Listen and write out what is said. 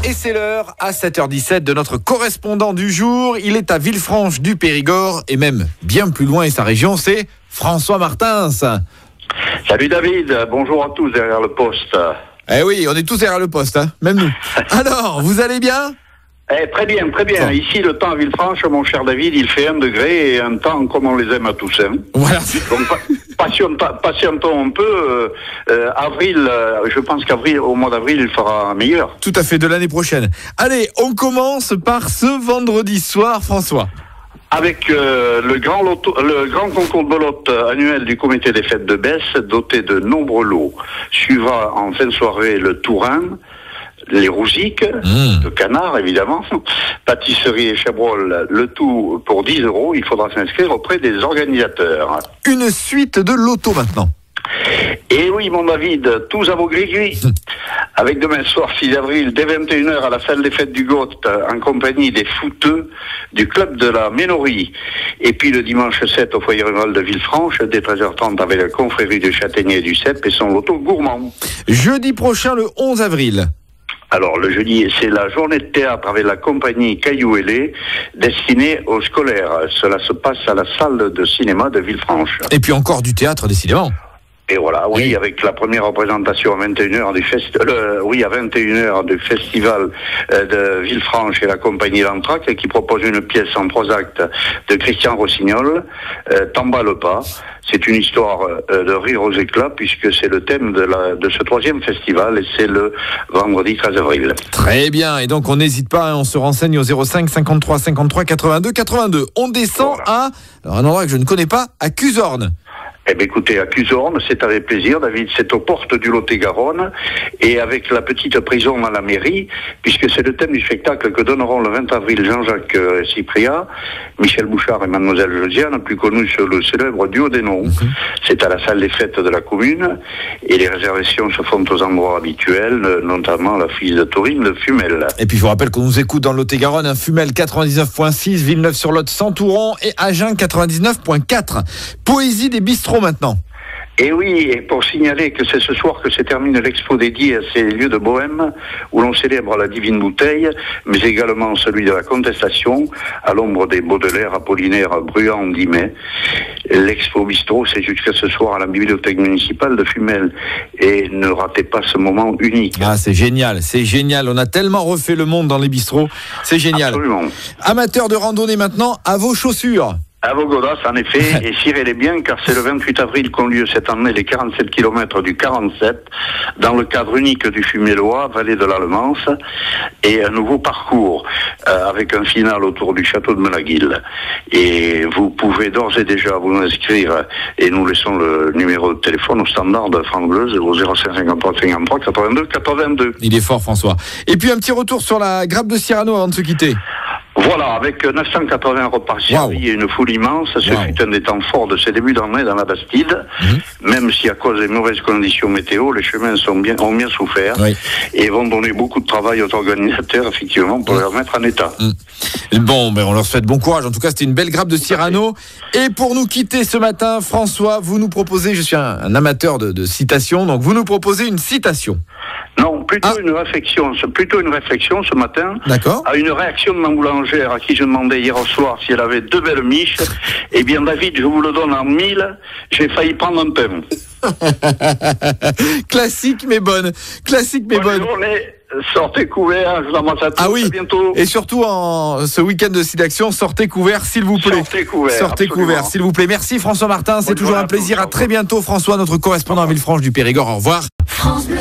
Et c'est l'heure, à 7h17, de notre correspondant du jour. Il est à Villefranche du Périgord, et même bien plus loin, et sa région, c'est François Martins. Salut David, bonjour à tous derrière le poste. Eh oui, on est tous derrière le poste, hein, même nous. Alors, vous allez bien ? Très bien, très bien. Bon. Ici, le temps à Villefranche, mon cher David, il fait 1 degré et un temps comme on les aime à tous. Hein. Voilà. Donc, patientons un peu. Avril, je pense qu'au mois d'avril, il fera meilleur. Tout à fait, de l'année prochaine. Allez, on commence par ce vendredi soir, François. Avec le grand concours de belote annuel du comité des fêtes de Besse, doté de nombreux lots. Suivra en fin de soirée le Tourin, les rousiques, le canard évidemment, pâtisserie et chabrol, le tout pour 10 €. Il faudra s'inscrire auprès des organisateurs. Une suite de loto maintenant. Et oui, mon David, tous à vos gris-gris. Avec demain soir, 6 avril, dès 21h, à la salle des fêtes du Got, en compagnie des footeux du club de la Ménorie. Et puis le dimanche 7, au foyer rural de Villefranche, dès 13h30, avec la confrérie du Châtaignier et du Cep et son loto gourmand. Jeudi prochain, le 11 avril. Alors, le jeudi, c'est la journée de théâtre avec la compagnie Caillou et Lait, destinée aux scolaires. Cela se passe à la salle de cinéma de Villefranche. Et puis encore du théâtre, décidément. Et voilà, oui, avec la première représentation à 21h du festival de Villefranche et la compagnie L'Entraque, qui propose une pièce en 3 actes de Christian Rossignol, T'emballe pas. C'est une histoire de rire aux éclats, puisque c'est le thème de ce 3e festival, et c'est le vendredi 13 avril. Très bien, et donc on n'hésite pas, on se renseigne au 05 53 53 82 82. On descend à un endroit que je ne connais pas, à Cuzorn. Eh bien, écoutez, à Cuzorn, c'est avec plaisir, David, c'est aux portes du Lot-et-Garonne, et avec la petite prison à la mairie, puisque c'est le thème du spectacle que donneront le 20 avril Jean-Jacques Cypria, Michel Bouchard et Mademoiselle Josiane, plus connus sur le célèbre duo des noms. C'est à la salle des fêtes de la commune, et les réservations se font aux endroits habituels, notamment la fille de Taurine de Fumel. Et puis je vous rappelle qu'on nous écoute dans le Lot-et-Garonne, un Fumel 99.6, Villeneuve-sur-Lot, Centouron et Agen 99.4. Poésie des bistrots maintenant. Et oui, et pour signaler que c'est ce soir que se termine l'expo dédiée à ces lieux de bohème où l'on célèbre la divine bouteille, mais également celui de la contestation à l'ombre des Baudelaire, Apollinaire, Bruant, Dimet. L'expo bistrot, c'est jusqu'à ce soir à la bibliothèque municipale de Fumel. Et ne ratez pas ce moment unique. Ah, c'est génial, c'est génial. On a tellement refait le monde dans les bistrots. C'est génial. Absolument. Amateurs de randonnée maintenant, à vos chaussures. À vos godasses, en effet, et cirez-les bien, car c'est le 28 avril qu'ont lieu cette année les 47 km du 47, dans le cadre unique du Fumélois, vallée de l'Allemance, et un nouveau parcours, avec un final autour du château de Menaguil. Et vous pouvez d'ores et déjà vous inscrire, et nous laissons le numéro de téléphone au standard de France Bleu, au 05 53 53 82 82. Il est fort, François. Et puis un petit retour sur la grappe de Cyrano avant de se quitter. Voilà, avec 980 repas servis et une foule immense, ce fut un des temps forts de ces débuts d'année dans la Bastide, même si à cause des mauvaises conditions météo, les chemins ont bien souffert et vont donner beaucoup de travail aux organisateurs, effectivement, pour les remettre en état. Bon, on leur souhaite bon courage. En tout cas, c'était une belle grappe de Cyrano. Et pour nous quitter ce matin, François, vous nous proposez, je suis un amateur de citations, donc vous nous proposez une citation. Non, plutôt une réflexion ce matin. D'accord. À une réaction de ma boulangère à qui je demandais hier au soir si elle avait 2 belles miches. Eh bien, David, je vous le donne en 1000. J'ai failli prendre un pain. Classique mais bonne. Bonne journée. Sortez couverts, je vous embrasse à tous. Ah oui. À bientôt. Et surtout en ce week-end de SIDAction, sortez couverts s'il vous plaît. Sortez couverts, s'il vous plaît. Merci François Martin, c'est toujours un plaisir. À très bientôt François, notre correspondant à Villefranche du Périgord. Au revoir. France Bleu.